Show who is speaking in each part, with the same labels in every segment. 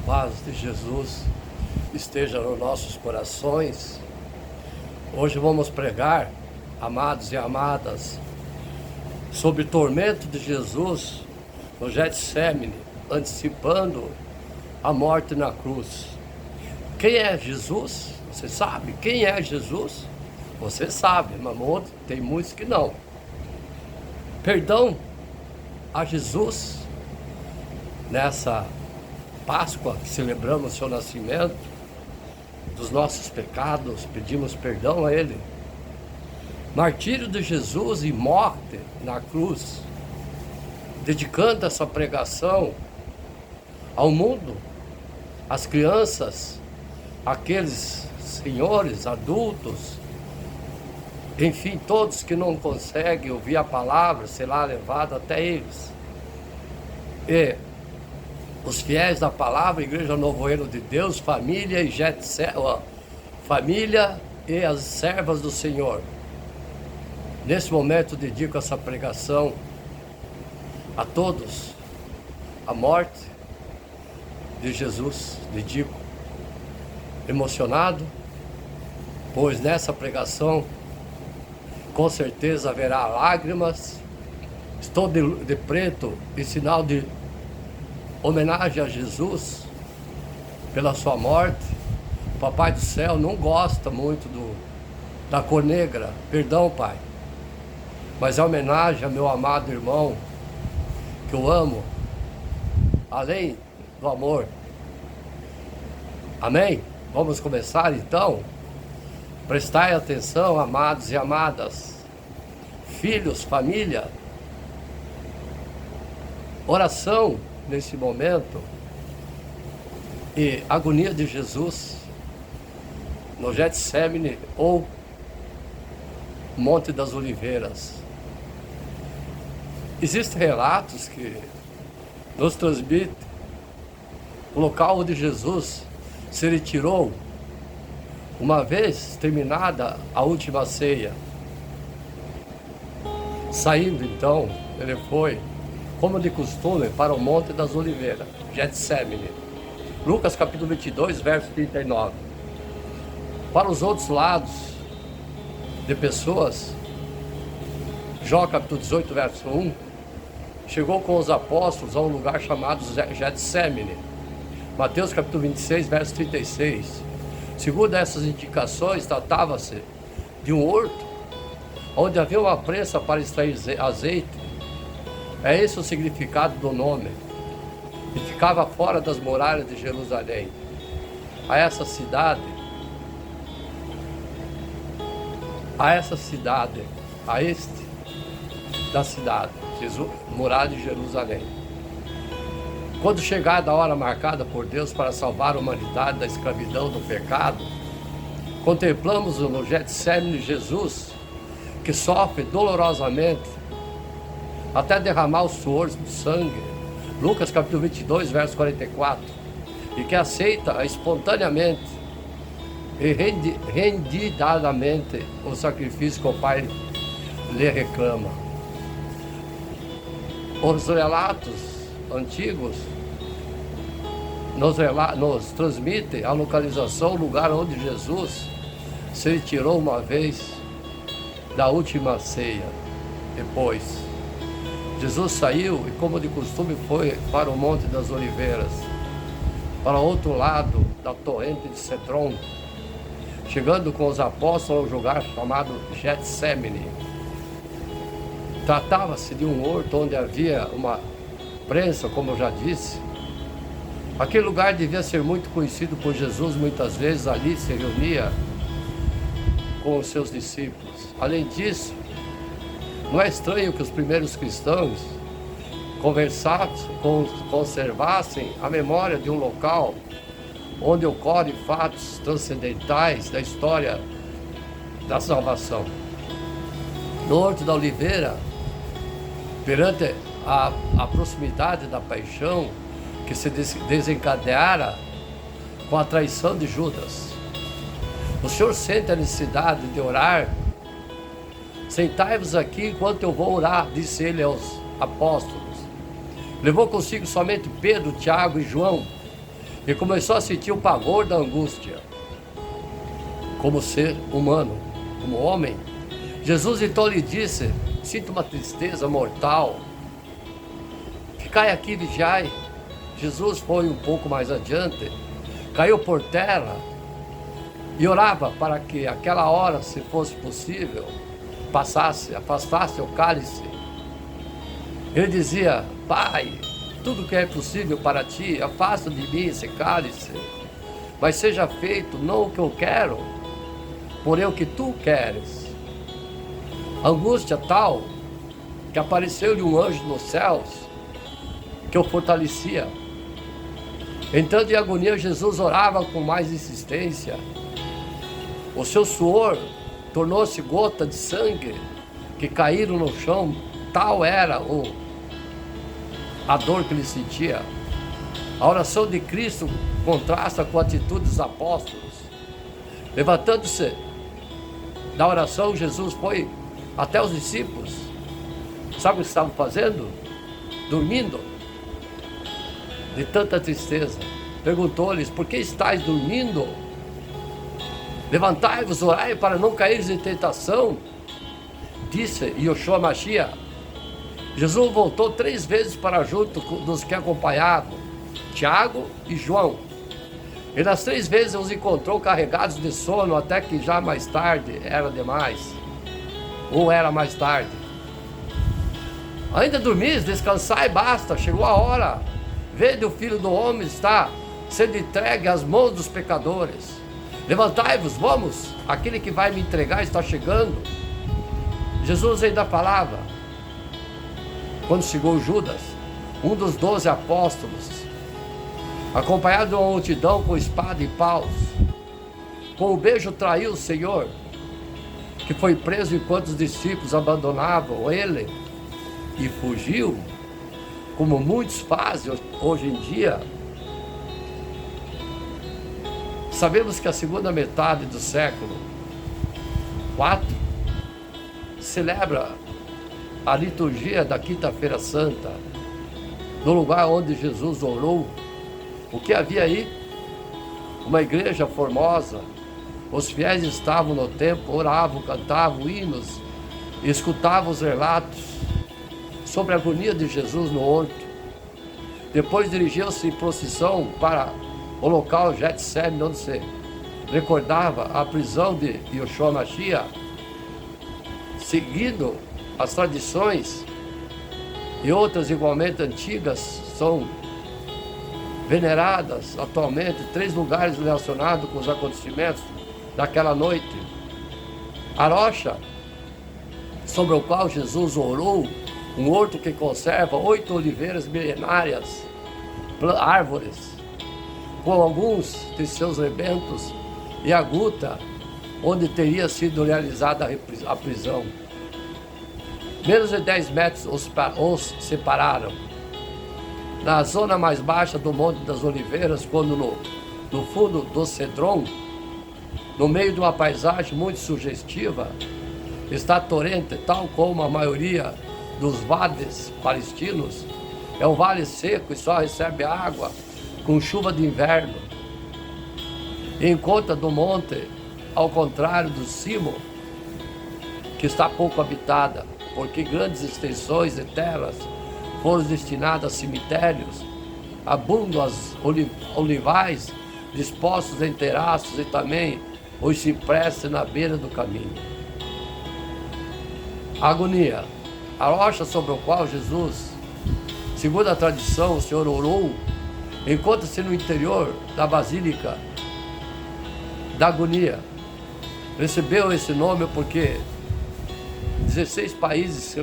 Speaker 1: Paz de Jesus esteja nos nossos corações. Hoje vamos pregar, amados e amadas, sobre o tormento de Jesus no Getsemane, antecipando a morte na cruz. Quem é Jesus? Você sabe quem é Jesus? Você sabe, mas tem muitos que não. Perdão a Jesus nessa Páscoa, que celebramos o seu nascimento, dos nossos pecados, pedimos perdão a Ele. Martírio de Jesus e morte na cruz, dedicando essa pregação ao mundo, às crianças, àqueles senhores, adultos, enfim, todos que não conseguem ouvir a palavra, será levado até eles. E os fiéis da palavra, Igreja Novo Reino de Deus, família e família e as servas do Senhor. Nesse momento dedico essa pregação a todos, a morte de Jesus, dedico, emocionado, pois nessa pregação com certeza haverá lágrimas. Estou de preto em sinal de homenagem a Jesus pela sua morte. O Papai do Céu não gosta muito da cor negra, perdão, Pai, mas é homenagem a meu amado irmão, que eu amo, além do amor. Amém? Vamos começar então? Prestai atenção, amados e amadas, filhos, família, oração nesse momento e agonia de Jesus no Getsemane ou Monte das Oliveiras. Existem relatos que nos transmitem o local onde Jesus se retirou uma vez terminada a última ceia. Saindo então, ele foi, como de costume, para o Monte das Oliveiras, Getsemane. Lucas capítulo 22, verso 39. Para os outros lados de pessoas, João capítulo 18, verso 1, chegou com os apóstolos a um lugar chamado Getsemane. Mateus capítulo 26, verso 36. Segundo essas indicações, tratava-se de um horto onde havia uma prensa para extrair azeite. É esse o significado do nome. E ficava fora das muralhas de Jerusalém. A essa cidade, a este da cidade, muralha de Jerusalém. Quando chegada a hora marcada por Deus para salvar a humanidade da escravidão do pecado, contemplamos no Getsemane Jesus, que sofre dolorosamente até derramar o suor do sangue, Lucas capítulo 22, verso 44, e que aceita espontaneamente e rendidamente o sacrifício que o Pai lhe reclama. Os relatos antigos nos transmitem a localização, o lugar onde Jesus se retirou uma vez da última ceia. Depois, Jesus saiu e, como de costume, foi para o Monte das Oliveiras, para o outro lado da torrente de Cedron, chegando com os apóstolos ao lugar chamado Getsemane. Tratava-se de um horto onde havia uma prensa, como eu já disse. Aquele lugar devia ser muito conhecido por Jesus, muitas vezes ali se reunia com os seus discípulos. Além disso, não é estranho que os primeiros cristãos conservassem a memória de um local onde ocorrem fatos transcendentais da história da salvação. No Horto da Oliveira, perante a proximidade da paixão que se desencadeara com a traição de Judas, o Senhor sente a necessidade de orar. Sentai-vos aqui enquanto eu vou orar, disse ele aos apóstolos. Levou consigo somente Pedro, Tiago e João, e começou a sentir o pavor da angústia, como ser humano, como homem. Jesus então lhe disse: sinto uma tristeza mortal, ficai aqui e vigiai. Jesus foi um pouco mais adiante, caiu por terra e orava para que aquela hora, se fosse possível, afastasse o cálice. Ele dizia: Pai, tudo que é possível para ti, afasta de mim esse cálice, mas seja feito não o que eu quero, porém o que tu queres. Angústia tal que apareceu-lhe um anjo nos céus que o fortalecia. Entrando em agonia, Jesus orava com mais insistência. O seu suor tornou-se gota de sangue que caíram no chão. Tal era a dor que ele sentia. A oração de Cristo contrasta com a atitude dos apóstolos. Levantando-se da oração, Jesus foi até os discípulos. Sabe o que estavam fazendo? Dormindo, de tanta tristeza. Perguntou-lhes: por que estáis dormindo? Levantai-vos, orai para não caíres em tentação, disse Yoshua Mashiach. Jesus voltou 3 vezes para junto dos que acompanhavam, Tiago e João. E nas 3 vezes os encontrou carregados de sono, até que já mais tarde era demais. Ou era mais tarde. Ainda dormis, descansai, basta, chegou a hora. Vede, o Filho do Homem está sendo entregue às mãos dos pecadores. Levantai-vos, vamos, aquele que vai me entregar está chegando. Jesus ainda falava, quando chegou Judas, um dos 12 apóstolos, acompanhado de uma multidão com espada e paus. Com o beijo traiu o Senhor, que foi preso enquanto os discípulos abandonavam ele e fugiu, como muitos fazem hoje em dia. Sabemos que a segunda metade do século IV celebra a liturgia da Quinta-feira Santa, no lugar onde Jesus orou. O que havia aí? Uma igreja formosa. Os fiéis estavam no templo, oravam, cantavam hinos, escutavam os relatos sobre a agonia de Jesus no horto. Depois dirigiu-se em procissão para o local Getsemane, onde se recordava a prisão de Yoshua Mashiach. Seguindo as tradições e outras igualmente antigas, são veneradas atualmente 3 lugares relacionados com os acontecimentos daquela noite. A rocha sobre o qual Jesus orou, um horto que conserva 8 oliveiras milenárias, árvores, com alguns de seus rebentos, e a gruta onde teria sido realizada a prisão. Menos de 10 metros os separaram. Na zona mais baixa do Monte das Oliveiras, quando no fundo do Cedron, no meio de uma paisagem muito sugestiva, está a torrente, tal como a maioria dos vales palestinos. É um vale seco e só recebe água com chuva de inverno. Em conta do monte, ao contrário do cimo, que está pouco habitada, porque grandes extensões de terras foram destinadas a cemitérios, abundam as olivais dispostos em terraços e também os cipresses na beira do caminho. A agonia, a rocha sobre a qual Jesus, segundo a tradição, o Senhor orou, encontra-se no interior da Basílica da Agonia. Recebeu esse nome porque 16 países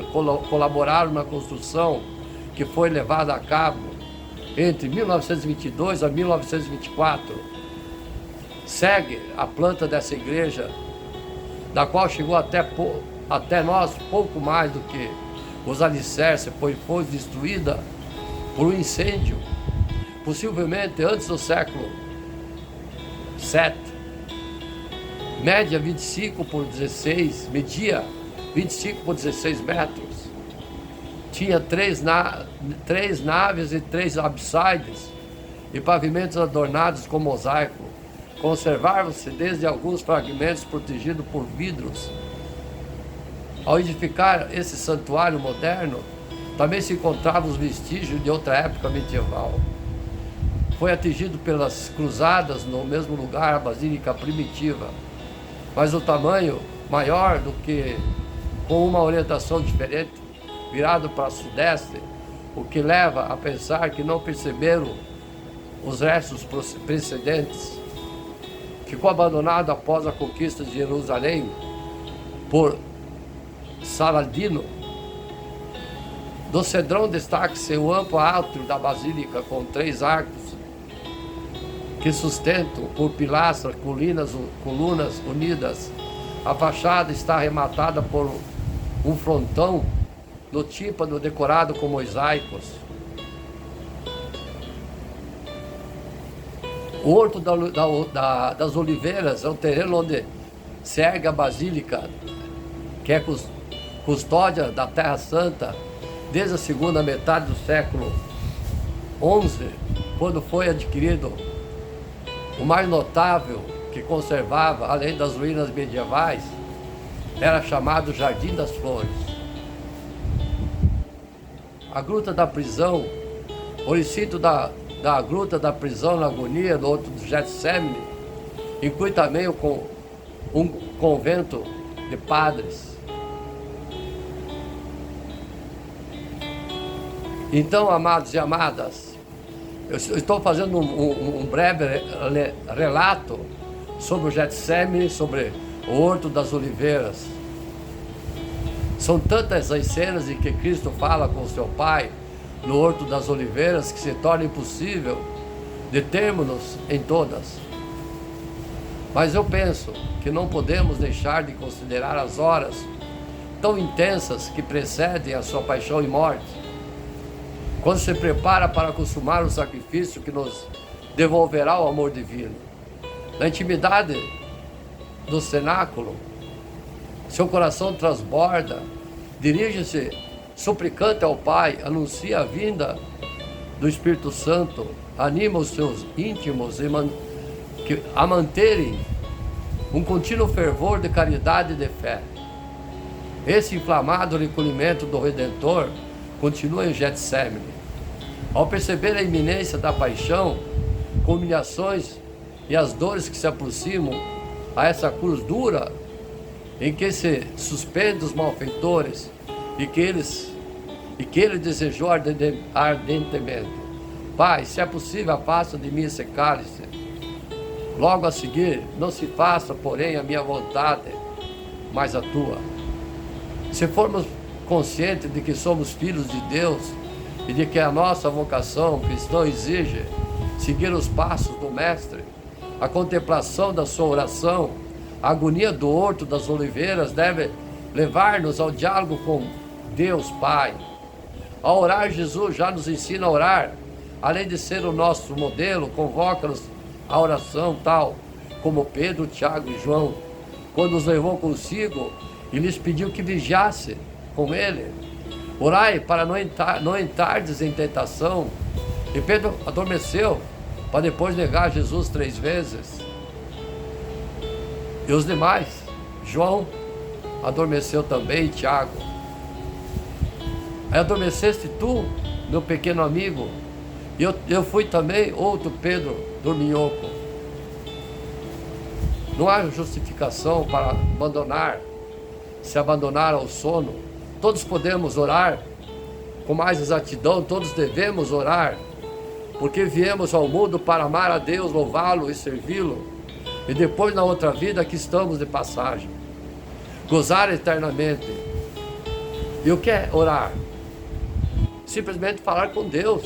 Speaker 1: colaboraram na construção, que foi levada a cabo entre 1922 a 1924. Segue a planta dessa igreja, da qual chegou até nós pouco mais do que os alicerces, pois foi destruída por um incêndio, possivelmente antes do século VII. Media 25 por 16, media 25 por 16 metros. Tinha três naves e 3 absides, e pavimentos adornados com mosaico. Conservavam-se desde alguns fragmentos protegidos por vidros. Ao edificar esse santuário moderno, também se encontravam os vestígios de outra época medieval. Foi atingido pelas cruzadas no mesmo lugar a basílica primitiva, mas o tamanho maior do que, com uma orientação diferente, virado para o sudeste, o que leva a pensar que não perceberam os restos precedentes. Ficou abandonado após a conquista de Jerusalém por Saladino. Do cedrão destaca-se o amplo átrio da basílica com 3 arcos que sustentam por pilastras colunas unidas. A fachada está arrematada por um frontão no tímpano decorado com mosaicos. O Horto das Oliveiras é o terreno onde se ergue a basílica, que é custódia da Terra Santa desde a segunda metade do século XI, quando foi adquirido. O mais notável que conservava, além das ruínas medievais, era chamado Jardim das Flores. A Gruta da Prisão, o recinto da Gruta da Prisão na Agonia, no Horto do Getsemane, inclui também um convento de padres. Então, amados e amadas, eu estou fazendo um breve relato sobre o Getsemane, sobre o Horto das Oliveiras. São tantas as cenas em que Cristo fala com o seu Pai no Horto das Oliveiras que se torna impossível determos-nos em todas. Mas eu penso que não podemos deixar de considerar as horas tão intensas que precedem a sua paixão e morte, quando se prepara para consumar o sacrifício que nos devolverá o amor divino. Na intimidade do cenáculo, seu coração transborda, dirige-se suplicante ao Pai, anuncia a vinda do Espírito Santo, anima os seus íntimos a manterem um contínuo fervor de caridade e de fé. Esse inflamado recolhimento do Redentor continua em Getsemane. Ao perceber a iminência da paixão, com humilhações e as dores que se aproximam a essa cruz dura, em que se suspende os malfeitores e que ele desejou ardentemente. Pai, se é possível, afasta de mim esse cálice. Logo a seguir, não se faça, porém, a minha vontade, mas a tua. Se formos conscientes de que somos filhos de Deus e de que a nossa vocação cristã exige seguir os passos do Mestre, a contemplação da sua oração, a agonia do Horto das Oliveiras deve levar-nos ao diálogo com Deus Pai. Ao orar, Jesus já nos ensina a orar. Além de ser o nosso modelo, convoca-nos à oração tal como Pedro, Tiago e João, quando os levou consigo e lhes pediu que vigiasse com ele. Orai para não entrardes em tentação. E Pedro adormeceu para depois negar Jesus 3 vezes. E os demais, João adormeceu também, Tiago. Aí adormeceste tu, meu pequeno amigo, e eu fui também outro Pedro dorminhoco. Não há justificação para se abandonar ao sono. Todos podemos orar com mais exatidão, todos devemos orar, porque viemos ao mundo para amar a Deus, louvá-lo e servi-lo, e depois na outra vida que estamos de passagem, gozar eternamente. E o que é orar? Simplesmente falar com Deus,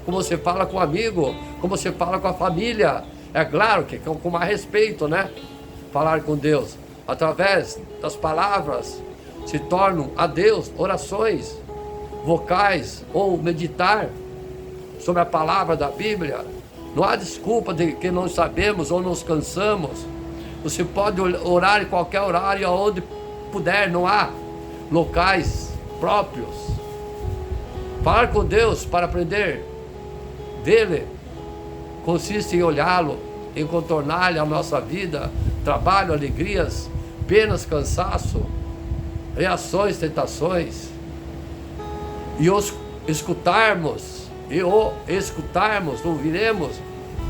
Speaker 1: como você fala com um amigo, como você fala com a família. É claro que com mais respeito, né? Falar com Deus através das palavras se tornam a Deus orações vocais, ou meditar sobre a palavra da Bíblia. Não há desculpa de que não sabemos ou nos cansamos. Você pode orar em qualquer horário, aonde puder, não há locais próprios. Falar com Deus para aprender dele consiste em olhá-lo, em contornar-lhe a nossa vida, trabalho, alegrias, penas, cansaço, reações, tentações, e o escutarmos, ouviremos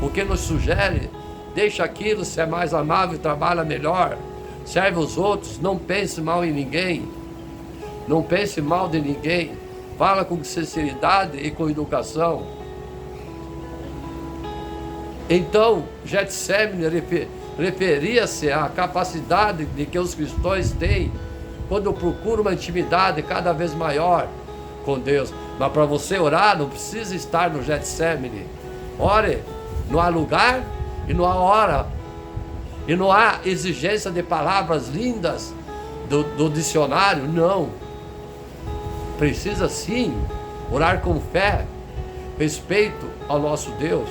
Speaker 1: o que nos sugere, deixa aquilo, se é mais amável, trabalha melhor, serve os outros, não pense mal em ninguém, não pense mal de ninguém, fala com sinceridade e com educação. Então, Getsemane referia-se à capacidade de que os cristãos têm quando procuram uma intimidade cada vez maior com Deus. Mas para você orar, não precisa estar no Getsemane. Ore, não há lugar e não há hora. E não há exigência de palavras lindas do dicionário, não. Precisa sim orar com fé, respeito ao nosso Deus.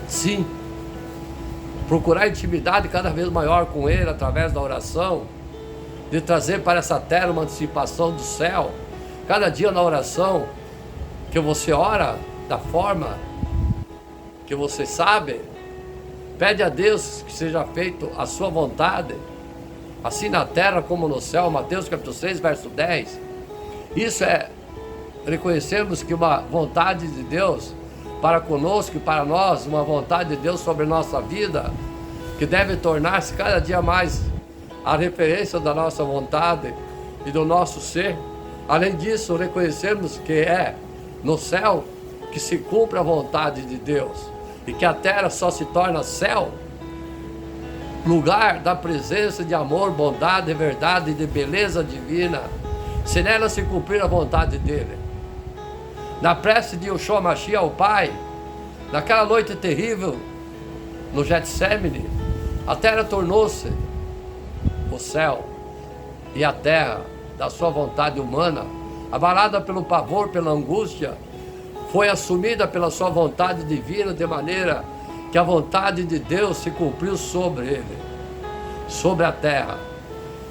Speaker 1: Sim, procurar intimidade cada vez maior com Ele através da oração, de trazer para essa terra uma antecipação do céu. Cada dia na oração que você ora da forma que você sabe, pede a Deus que seja feito a sua vontade, assim na terra como no céu. Mateus capítulo 6, verso 10. Isso é reconhecermos que uma vontade de Deus para conosco e para nós, uma vontade de Deus sobre nossa vida, que deve tornar-se cada dia mais a referência da nossa vontade e do nosso ser. Além disso, reconhecermos que é no céu que se cumpre a vontade de Deus e que a terra só se torna céu, lugar da presença de amor, bondade, verdade e de beleza divina, se nela se cumprir a vontade dele. Na prece de Yeshua Mashiach ao Pai, naquela noite terrível no Getsemane, a terra tornou-se o céu, e a terra da sua vontade humana, abalada pelo pavor, pela angústia, foi assumida pela sua vontade divina, de maneira que a vontade de Deus se cumpriu sobre ele, sobre a terra.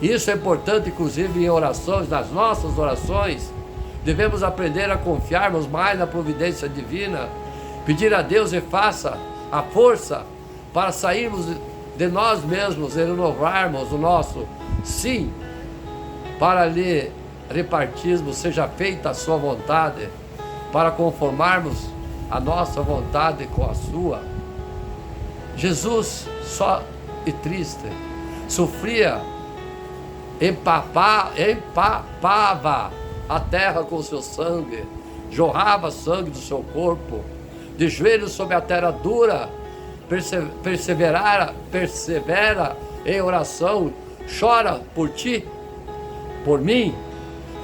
Speaker 1: Isso é importante, inclusive em orações, nas nossas orações. Devemos aprender a confiarmos mais na providência divina, pedir a Deus e faça a força para sairmos de nós mesmos e renovarmos o nosso sim, para lhe repartirmos, seja feita a sua vontade, para conformarmos a nossa vontade com a sua. Jesus, só e triste, sofria, empapava a terra com seu sangue, jorrava sangue do seu corpo, de joelhos sobre a terra dura, persevera em oração, chora por ti, por mim,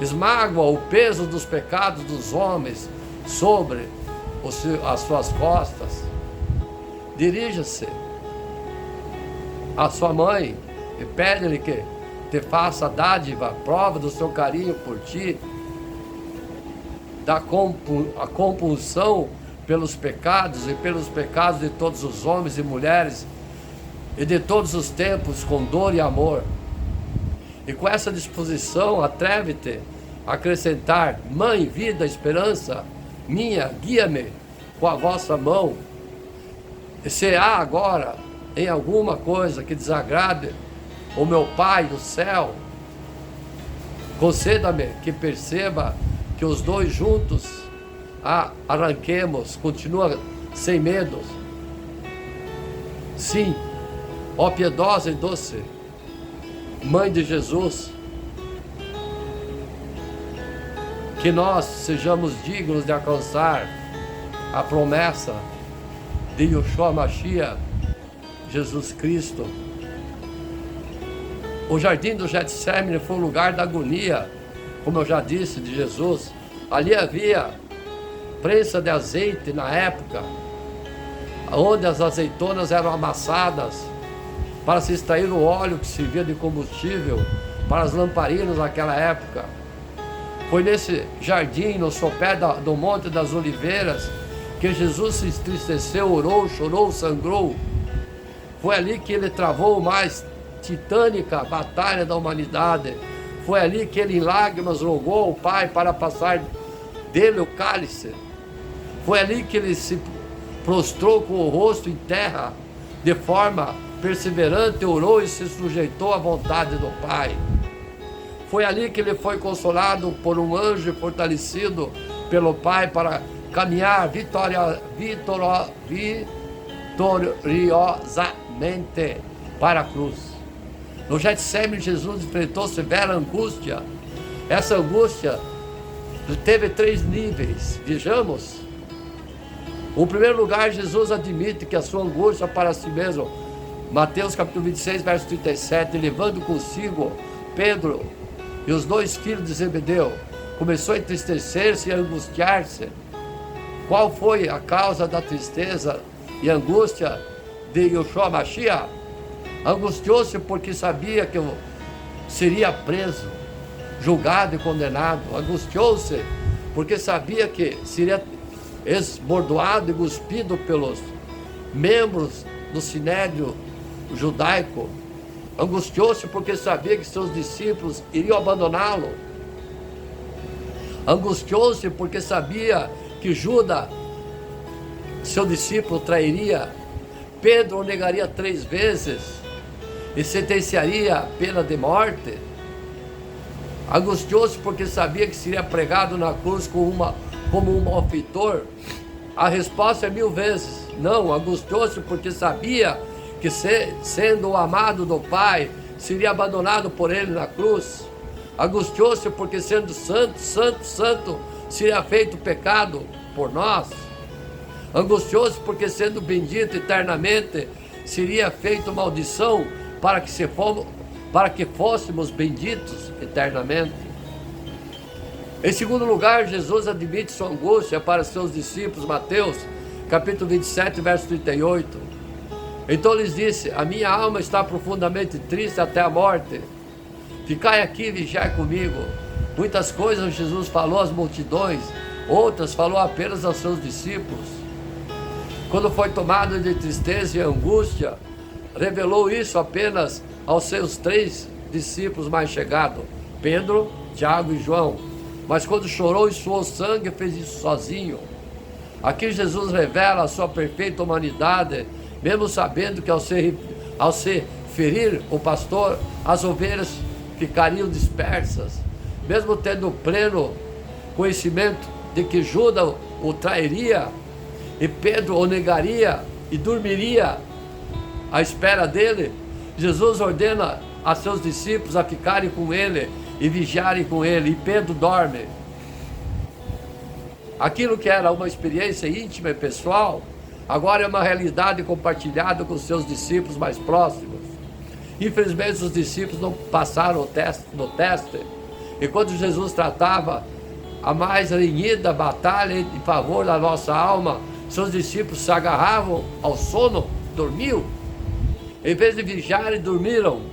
Speaker 1: esmágoa o peso dos pecados dos homens sobre as suas costas. Dirija-se à sua mãe e pede-lhe que te faça dádiva, prova do seu carinho por ti, a compulsão pelos pecados e pelos pecados de todos os homens e mulheres e de todos os tempos, com dor e amor. E com essa disposição, atreve-te a acrescentar: Mãe, vida, esperança minha, guia-me com a vossa mão. E se há agora em alguma coisa que desagrade o meu Pai do céu, conceda-me que perceba que os dois juntos arranquemos. Continua sem medo. Sim, ó piedosa e doce Mãe de Jesus, que nós sejamos dignos de alcançar a promessa de Yeshua Mashiach, Jesus Cristo. O jardim do Getsemane foi um lugar da agonia, como eu já disse, de Jesus. Ali havia prensa de azeite na época, onde as azeitonas eram amassadas para se extrair o óleo que servia de combustível para as lamparinas naquela época. Foi nesse jardim, no sopé do Monte das Oliveiras, que Jesus se entristeceu, orou, chorou, sangrou. Foi ali que ele travou a mais titânica batalha da humanidade. Foi ali que ele em lágrimas rogou ao Pai para passar dele o cálice. Foi ali que ele se prostrou com o rosto em terra, de forma perseverante, orou e se sujeitou à vontade do Pai. Foi ali que ele foi consolado por um anjo e fortalecido pelo Pai para caminhar vitoriosamente para a cruz. No Getsemane, Jesus enfrentou severa angústia. Essa angústia teve 3 níveis. Vejamos. Em primeiro lugar, Jesus admite que a sua angústia para si mesmo. Mateus capítulo 26, verso 37, levando consigo Pedro e os 2 filhos de Zebedeu, começou a entristecer-se e a angustiar-se. Qual foi a causa da tristeza e angústia de Yeshua Mashiach? Angustiou-se porque sabia que seria preso, julgado e condenado. Angustiou-se porque sabia que seria esbordoado e cuspido pelos membros do sinédrio judaico. Angustiou-se porque sabia que seus discípulos iriam abandoná-lo. Angustiou-se porque sabia que Judas, seu discípulo, trairia. Pedro o negaria 3 vezes e sentenciaria a pena de morte. Angustiou-se porque sabia que seria pregado na cruz como um malfeitor. A resposta é 1000 vezes não. Angustiou-se porque sabia que sendo o amado do Pai, seria abandonado por ele na cruz. Angustiou-se porque sendo santo, seria feito pecado por nós. Angustiou-se porque sendo bendito eternamente, seria feito maldição para que fôssemos benditos eternamente. Em segundo lugar, Jesus admite sua angústia para seus discípulos. Mateus capítulo 27, verso 38. Então lhes disse: a minha alma está profundamente triste até a morte. Ficai aqui e vigiai comigo. Muitas coisas Jesus falou às multidões, outras falou apenas aos seus discípulos. Quando foi tomado de tristeza e angústia, revelou isso apenas aos seus 3 discípulos mais chegados, Pedro, Tiago e João. Mas quando chorou e suou sangue, fez isso sozinho. Aqui Jesus revela a sua perfeita humanidade, mesmo sabendo que ao se ferir o pastor, as ovelhas ficariam dispersas. Mesmo tendo pleno conhecimento de que Judas o trairia e Pedro o negaria e dormiria à espera dele, Jesus ordena a seus discípulos a ficarem com ele e vigiarem com ele, e Pedro dorme. Aquilo que era uma experiência íntima e pessoal, agora é uma realidade compartilhada com seus discípulos mais próximos. Infelizmente, os discípulos não passaram no teste, e quando Jesus tratava a mais renhida batalha em favor da nossa alma, seus discípulos se agarravam ao sono, dormiam. Em vez de vigiarem, dormiram.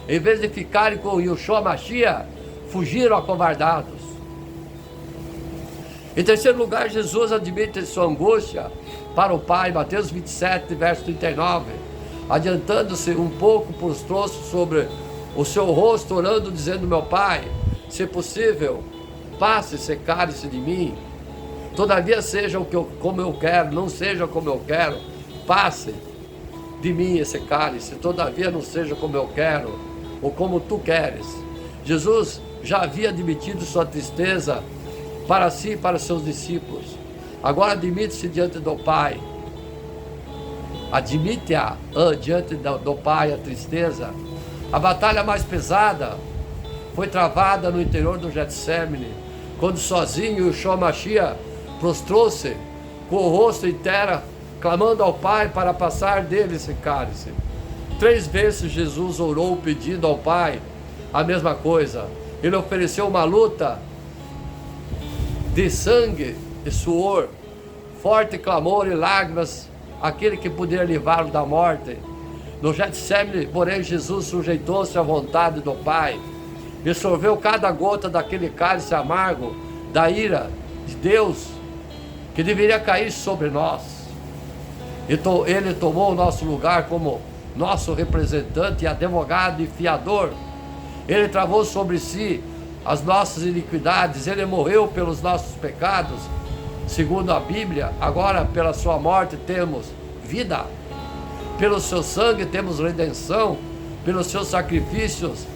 Speaker 1: Em vez de ficarem com Yeshua Mashiach, fugiram acovardados. Em terceiro lugar, Jesus admite sua angústia para o Pai. Mateus 27, verso 39. Adiantando-se um pouco, prostrou-se sobre o seu rosto, orando, dizendo: meu Pai, se possível, passe esse cálice de mim. Todavia seja como eu quero, não seja como eu quero. Passe de mim esse cálice, todavia não seja como eu quero, ou como tu queres. Jesus já havia admitido sua tristeza para si e para seus discípulos. Agora admite-se diante do Pai. Admite-a diante do Pai a tristeza. A batalha mais pesada foi travada no interior do Getsemane, quando sozinho Yeshua Mashiach prostrou-se com o rosto em terra, clamando ao Pai para passar dele esse cálice. 3 vezes Jesus orou pedindo ao Pai a mesma coisa. Ele ofereceu uma luta de sangue e suor, forte clamor e lágrimas, aquele que poderia livá-lo da morte. No Getsemane, porém, Jesus sujeitou-se à vontade do Pai, absorveu cada gota daquele cálice amargo da ira de Deus, que deveria cair sobre nós. Então, ele tomou o nosso lugar como nosso representante e advogado e fiador. Ele travou sobre si as nossas iniquidades, ele morreu pelos nossos pecados, segundo a Bíblia, agora pela sua morte temos vida, pelo seu sangue temos redenção, pelos seus sacrifícios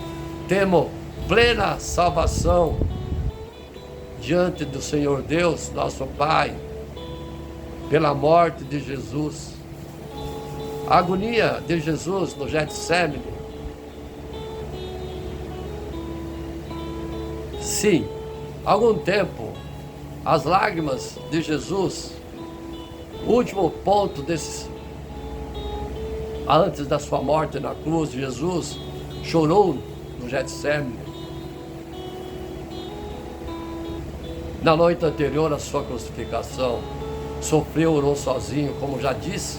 Speaker 1: temos plena salvação diante do Senhor Deus, nosso Pai, pela morte de Jesus. A agonia de Jesus no Getsemane, sim, há algum tempo, as lágrimas de Jesus, o último ponto desses, antes da sua morte na cruz, Jesus chorou no Getsemane. Na noite anterior à sua crucificação, sofreu, orou sozinho, como já disse.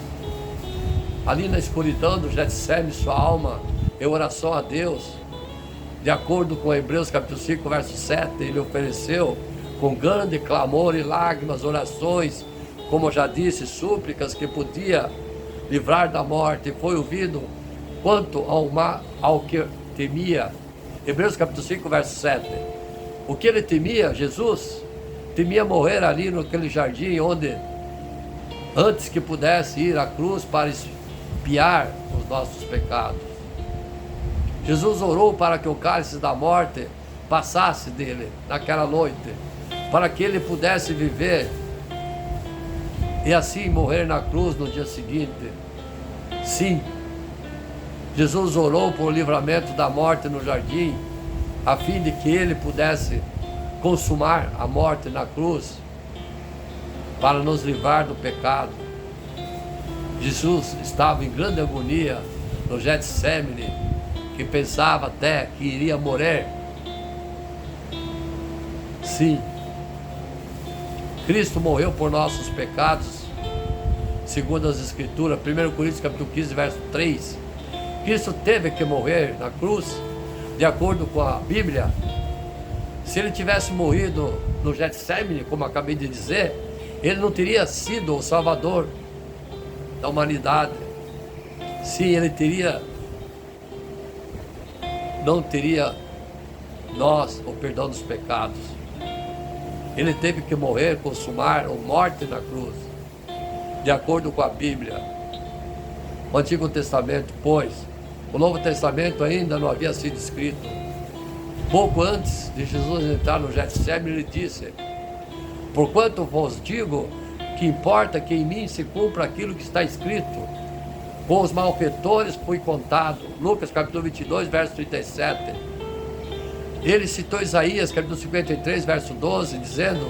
Speaker 1: Ali na escuridão do Getsemane, sua alma, em oração a Deus, de acordo com Hebreus capítulo 5, verso 7, ele ofereceu com grande clamor e lágrimas, orações, como já disse, súplicas que podia livrar da morte, e foi ouvido quanto ao que temia. Hebreus capítulo 5, verso 7. O que ele temia? Jesus temia morrer ali naquele jardim, onde antes que pudesse ir à cruz para expiar os nossos pecados. Jesus orou para que o cálice da morte passasse dele naquela noite, para que ele pudesse viver e assim morrer na cruz no dia seguinte. Sim, Jesus orou por o livramento da morte no jardim, a fim de que ele pudesse consumar a morte na cruz, para nos livrar do pecado. Jesus estava em grande agonia no Getsemane, que pensava até que iria morrer. Sim, Cristo morreu por nossos pecados, segundo as Escrituras, 1 Coríntios capítulo 15, verso 3. Cristo teve que morrer na cruz, de acordo com a Bíblia. Se ele tivesse morrido no Getsemane, como acabei de dizer, ele não teria sido o Salvador da humanidade. Sim, ele não teria nós o perdão dos pecados. Ele teve que morrer, consumar a morte na cruz, de acordo com a Bíblia. O Antigo Testamento, pois, o Novo Testamento ainda não havia sido escrito. Pouco antes de Jesus entrar no Getsemane, ele disse: porquanto vos digo que importa que em mim se cumpra aquilo que está escrito, com os malfeitores fui contado. Lucas capítulo 22, verso 37. Ele citou Isaías capítulo 53, verso 12, dizendo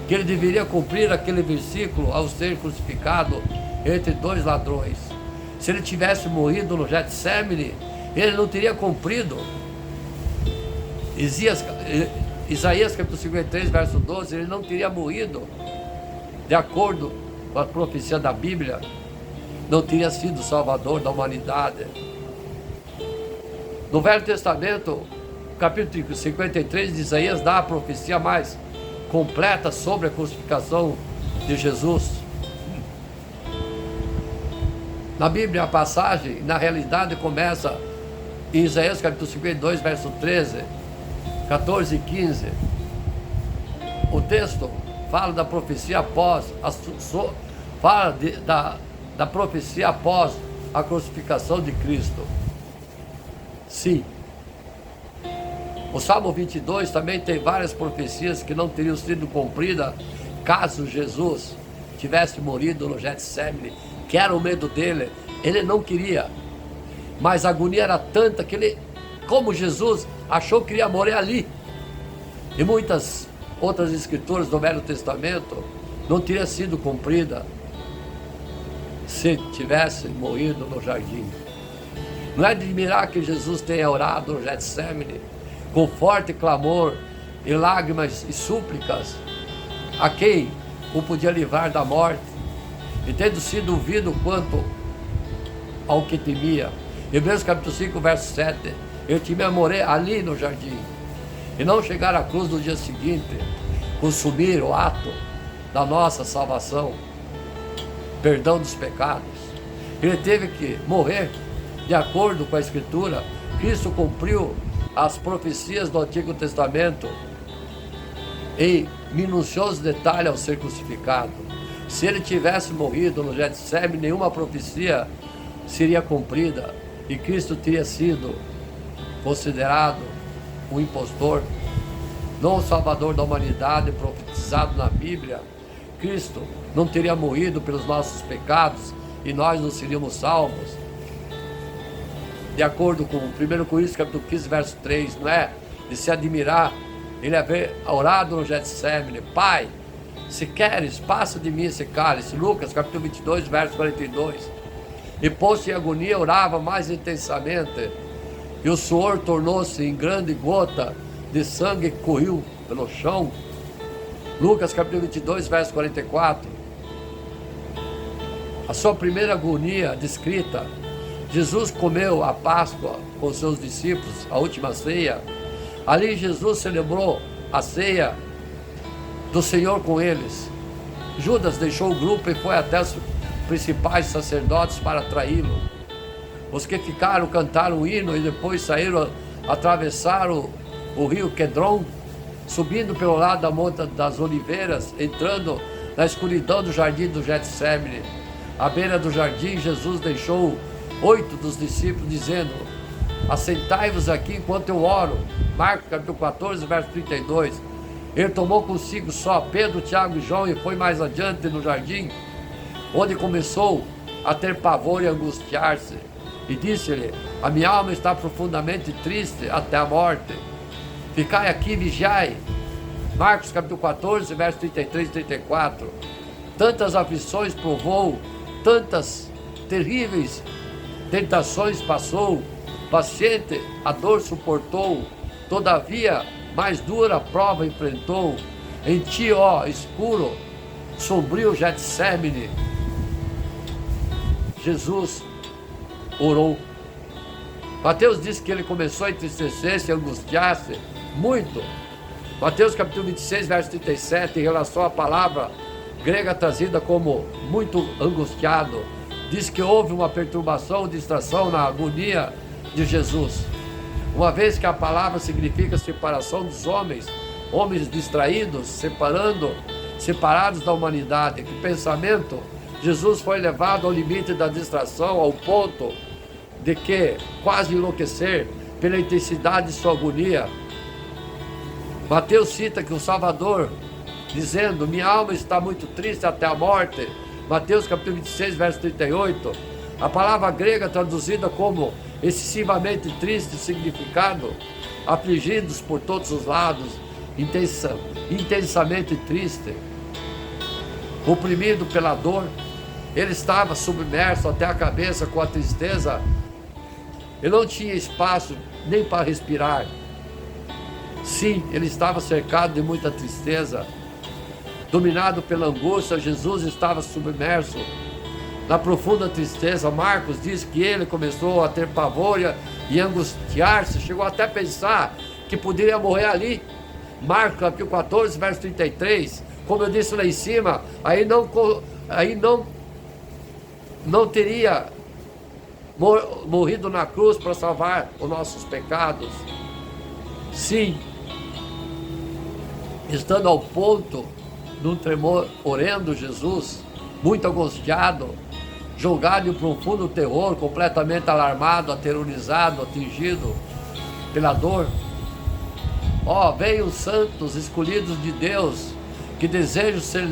Speaker 1: que ele deveria cumprir aquele versículo ao ser crucificado entre dois ladrões. Se ele tivesse morrido no Getsemane, ele não teria cumprido Isaías capítulo 53, verso 12, ele não teria morrido de acordo com a profecia da Bíblia, não teria sido o Salvador da humanidade. No Velho Testamento, capítulo 53 de Isaías dá a profecia mais completa sobre a crucificação de Jesus. Na Bíblia, a passagem, na realidade, começa em Isaías capítulo 52, verso 13, 14 e 15. O texto fala da profecia após da profecia após a crucificação de Cristo. Sim. O Salmo 22 também tem várias profecias que não teriam sido cumpridas caso Jesus tivesse morrido no Getsemane, que era o medo dele. Ele não queria, mas a agonia era tanta que ele, como Jesus, achou que iria morrer ali. E muitas outras escrituras do Velho Testamento não teria sido cumprida se tivesse morrido no jardim. Não é de admirar que Jesus tenha orado no Getsemane com forte clamor e lágrimas e súplicas a quem o podia livrar da morte, e tendo sido ouvido quanto ao que temia. Hebreus capítulo 5, verso 7. Eu temia morrer ali no jardim e não chegar à cruz no dia seguinte, consumir o ato da nossa salvação, perdão dos pecados. Ele teve que morrer de acordo com a Escritura. Cristo cumpriu as profecias do Antigo Testamento em minucioso detalhe ao ser crucificado. Se ele tivesse morrido no Getsemane, nenhuma profecia seria cumprida e Cristo teria sido considerado um impostor, não o Salvador da humanidade profetizado na Bíblia. Cristo não teria morrido pelos nossos pecados e nós não seríamos salvos. De acordo com 1 Coríntios capítulo 15, verso 3, não é de se admirar ele haver orado no Getsemane: Pai, se queres, passa de mim esse cálice. Lucas capítulo 22, verso 42. E posto em agonia, orava mais intensamente, e o suor tornou-se em grande gota de sangue que correu pelo chão. Lucas capítulo 22, verso 44. A sua primeira agonia descrita: Jesus comeu a Páscoa com seus discípulos, a última ceia. Ali Jesus celebrou a ceia do Senhor com eles. Judas deixou o grupo e foi até os principais sacerdotes para traí-lo. Os que ficaram cantaram o hino e depois saíram, atravessaram o rio Quedron, subindo pelo lado da Monte das Oliveiras, entrando na escuridão do jardim do Getsemane. À beira do jardim, Jesus deixou 8 dos discípulos, dizendo: assentai-vos aqui enquanto eu oro. Marcos capítulo 14, verso 32. Ele tomou consigo só Pedro, Tiago e João e foi mais adiante no jardim, onde começou a ter pavor e angustiar-se. E disse-lhe: a minha alma está profundamente triste até a morte. Ficai aqui e vigiai. Marcos capítulo 14, verso 33 e 34. Tantas aflições provou, tantas terríveis tentações passou, paciente a dor suportou, todavia mais dura prova enfrentou. Em ti, ó escuro, sombrio Getsemane, Jesus orou. Mateus diz que ele começou a entristecer-se e angustiar-se muito. Mateus capítulo 26, verso 37, em relação à palavra grega trazida como muito angustiado, diz que houve uma perturbação, distração na agonia de Jesus. Uma vez que a palavra significa separação dos homens, homens distraídos, separados da humanidade. Que pensamento, Jesus foi levado ao limite da distração, ao ponto de que quase enlouquecer pela intensidade de sua agonia. Mateus cita que o Salvador, dizendo: minha alma está muito triste até a morte. Mateus capítulo 26, verso 38. A palavra grega traduzida como excessivamente triste, significado afligidos por todos os lados, intensamente triste, oprimido pela dor. Ele estava submerso até a cabeça com a tristeza. Ele não tinha espaço nem para respirar. Sim, ele estava cercado de muita tristeza. Dominado pela angústia, Jesus estava submerso na profunda tristeza. Marcos diz que ele começou a ter pavor e angustiar-se, chegou até a pensar que poderia morrer ali. Marcos capítulo 14, verso 33, como eu disse lá em cima, aí não teria morrido na cruz para salvar os nossos pecados. Sim, estando ao ponto de um tremor horrendo, Jesus, muito angustiado, jogado em um profundo terror, completamente alarmado, aterrorizado, atingido pela dor. Venham os santos escolhidos de Deus, que desejam ser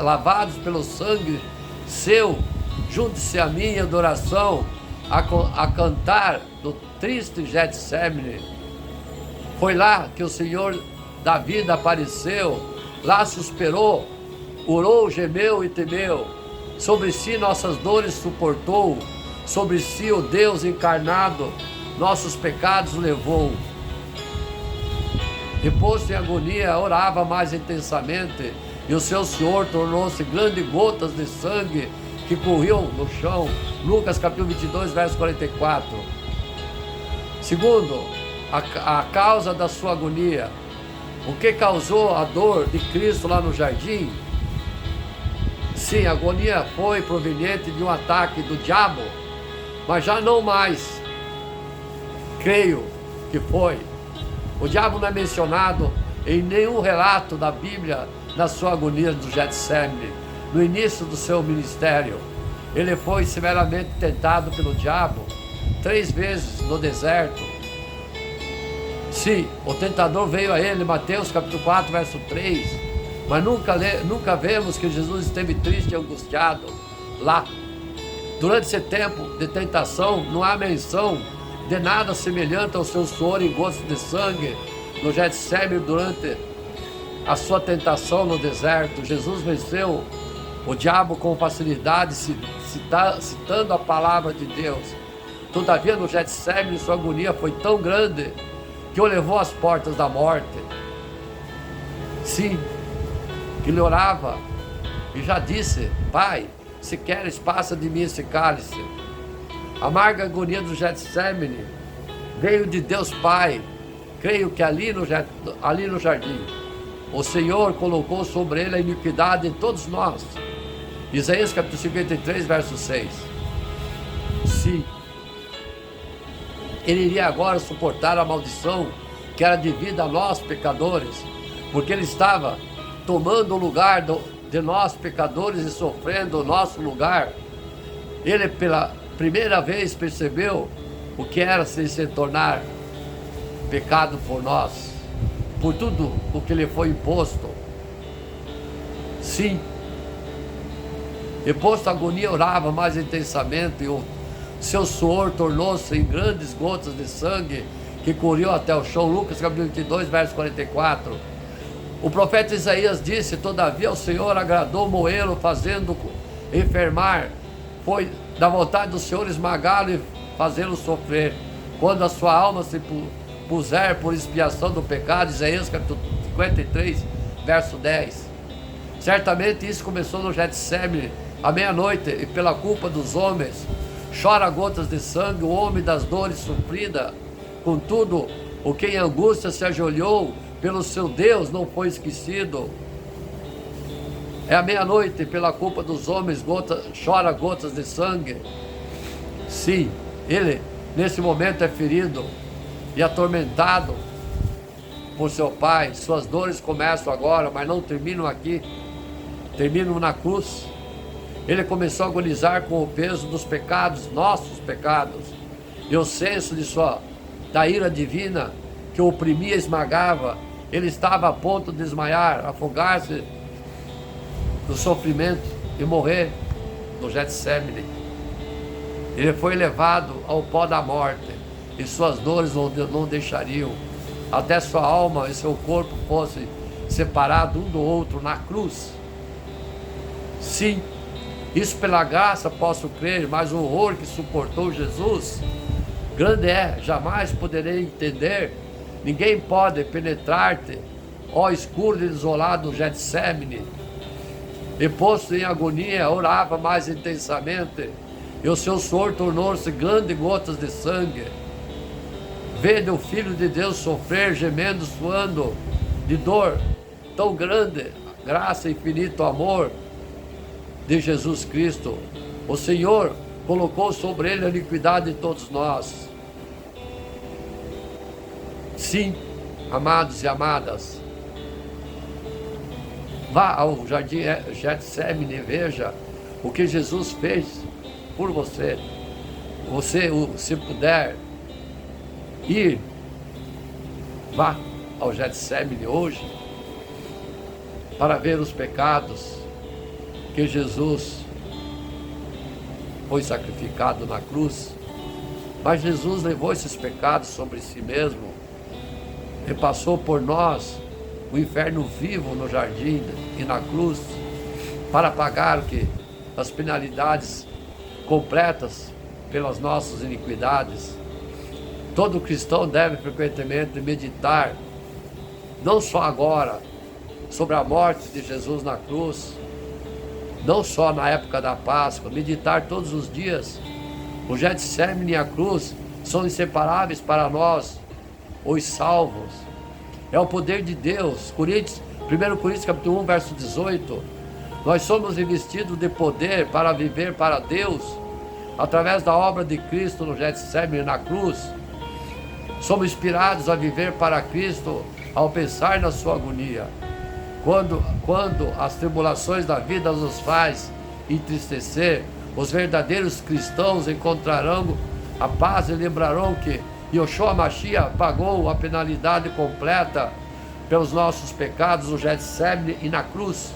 Speaker 1: lavados pelo sangue seu, junte-se a mim em adoração, a cantar do triste Getsemane. Foi lá que o Senhor da vida apareceu, lá suspirou, orou, gemeu e temeu. Sobre si nossas dores suportou, sobre si o Deus encarnado nossos pecados levou. E posto em agonia, orava mais intensamente, e o seu suor tornou-se grandes gotas de sangue que corriam no chão. Lucas capítulo 22, verso 44. Segundo, a causa da sua agonia. O que causou a dor de Cristo lá no jardim? Sim, a agonia foi proveniente de um ataque do diabo, mas já não mais. Creio que foi. O diabo não é mencionado Em nenhum relato da Bíblia, na sua agonia do Getsemane, no início do seu ministério, ele foi severamente tentado pelo diabo 3 vezes no deserto. Sim, o tentador veio a ele, Mateus capítulo 4, verso 3, mas nunca vemos que Jesus esteve triste e angustiado lá. Durante esse tempo de tentação, não há menção de nada semelhante ao seu suor e gosto de sangue no Getsemane durante a sua tentação no deserto. Jesus venceu o diabo com facilidade, citando a palavra de Deus. Todavia, no Getsemane, sua agonia foi tão grande que o levou às portas da morte. Sim, que ele orava e já disse: Pai, se queres, passa de mim esse cálice. A amarga agonia do Getsemane veio de Deus Pai. Creio que ali no jardim, o Senhor colocou sobre ele a iniquidade de todos nós. Isaías capítulo 53, verso 6. Sim, ele iria agora suportar a maldição que era devida a nós pecadores, porque ele estava tomando o lugar de nós pecadores e sofrendo o nosso lugar. Ele pela primeira vez percebeu o que era se tornar pecado por nós, por tudo o que lhe foi imposto. Sim, depois da agonia orava mais intensamente e o seu suor tornou-se em grandes gotas de sangue que corriam até o chão. Lucas capítulo 22, verso 44. O profeta Isaías disse: Todavia o Senhor agradou moê-lo, fazendo enfermar. Foi da vontade do Senhor esmagá-lo e fazê-lo sofrer. Quando a sua alma se puser por expiação do pecado. Isaías capítulo 53, verso 10. Certamente isso começou no Getsemane, à meia-noite, e pela culpa dos homens chora gotas de sangue o homem das dores sofrida. Contudo, o que em angústia se ajoelhou pelo seu Deus não foi esquecido. É à meia-noite, pela culpa dos homens, chora gotas de sangue. Sim, ele nesse momento é ferido e atormentado por seu Pai. Suas dores começam agora, mas não terminam aqui, terminam na cruz. Ele começou a agonizar com o peso dos pecados, nossos pecados, e o senso da ira divina que o oprimia e esmagava. Ele estava a ponto de desmaiar, afogar-se no sofrimento e morrer no Getsemane. Ele foi levado ao pó da morte, e suas dores não deixariam, até sua alma e seu corpo fossem separados um do outro na cruz. Sim, isso pela graça posso crer, mas o horror que suportou Jesus, grande é, jamais poderei entender. Ninguém pode penetrar-te, ó escuro e desolado Getsemane. E posto em agonia, orava mais intensamente, e o seu suor tornou-se grandes gotas de sangue. Vede o Filho de Deus sofrer, gemendo, suando de dor tão grande, graça e infinito amor de Jesus Cristo. O Senhor colocou sobre ele a iniquidade de todos nós. Sim, amados e amadas, vá ao jardim Getsemane e veja o que Jesus fez por você. Você, se puder ir, vá ao Getsemane hoje para ver os pecados que Jesus foi sacrificado na cruz. Mas Jesus levou esses pecados sobre si mesmo e passou por nós o inferno vivo no jardim e na cruz para pagar as penalidades completas pelas nossas iniquidades. Todo cristão deve frequentemente meditar, não só agora, sobre a morte de Jesus na cruz, não só na época da Páscoa, meditar todos os dias. O Getsemane e a cruz são inseparáveis para nós, os salvos. É o poder de Deus. 1 Coríntios capítulo 1, verso 18. Nós somos revestidos de poder para viver para Deus, através da obra de Cristo no Getsemane na cruz. Somos inspirados a viver para Cristo ao pensar na sua agonia. Quando as tribulações da vida nos faz entristecer, os verdadeiros cristãos encontrarão a paz e lembrarão que Yeshua Mashiach pagou a penalidade completa pelos nossos pecados no Getsemane e na cruz.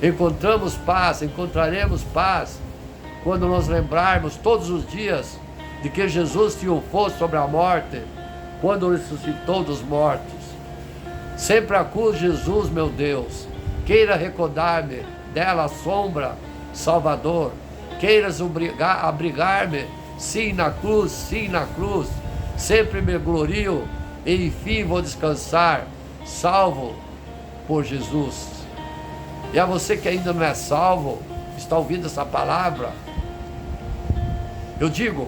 Speaker 1: Encontraremos paz quando nos lembrarmos todos os dias de que Jesus triunfou sobre a morte quando ressuscitou dos mortos. Sempre acuso Jesus, meu Deus, queira recordar-me dela a sombra, Salvador, queiras abrigar-me, sim na cruz, sempre me glorio e enfim vou descansar, salvo por Jesus. E a você que ainda não é salvo, está ouvindo essa palavra, eu digo,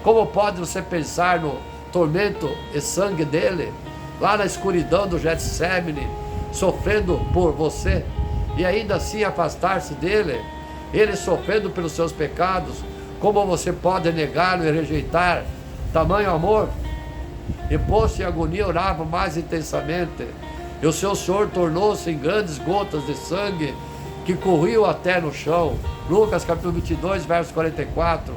Speaker 1: como pode você pensar no tormento e sangue dele, lá na escuridão do Getsemane, sofrendo por você, e ainda assim afastar-se dele, ele sofrendo pelos seus pecados? Como você pode negá-lo e rejeitar tamanho amor? E posto em agonia, orava mais intensamente, e o seu Senhor tornou-se em grandes gotas de sangue que corriam até no chão. Lucas capítulo 22, verso 44.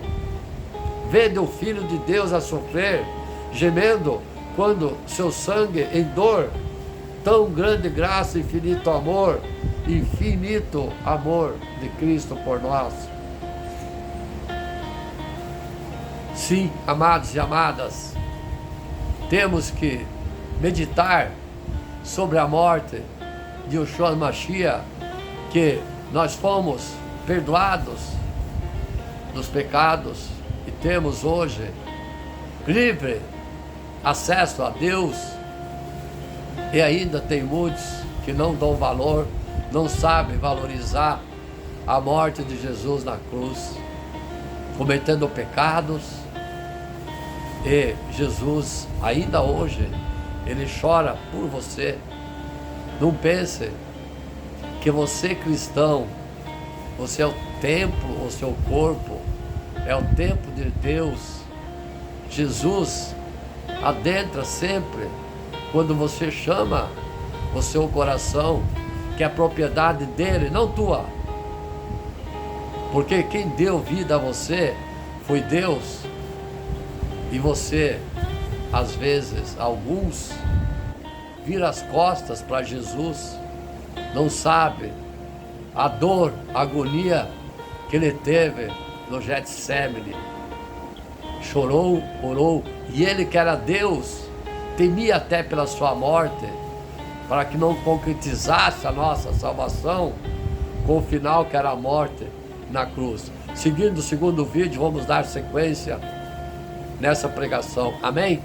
Speaker 1: Vede o Filho de Deus a sofrer, gemendo, quando seu sangue em dor, tão grande graça, infinito amor de Cristo por nós. Sim, amados e amadas, temos que meditar sobre a morte de Yeshua Mashiach, que nós fomos perdoados dos pecados e temos hoje livre acesso a Deus. E ainda tem muitos que não dão valor, não sabem valorizar a morte de Jesus na cruz, cometendo pecados. E Jesus, ainda hoje, ele chora por você. Não pense que você cristão, você é o templo, o seu corpo é o templo de Deus. Jesus adentra sempre quando você chama o seu coração, que é a propriedade dele, não tua. Porque quem deu vida a você foi Deus. E você, às vezes, alguns viram as costas para Jesus, não sabe a dor, a agonia que ele teve no Getsemane. Chorou, orou, e ele que era Deus, temia até pela sua morte, para que não concretizasse a nossa salvação com o final que era a morte na cruz. Seguindo o segundo vídeo, vamos dar sequência nessa pregação. Amém?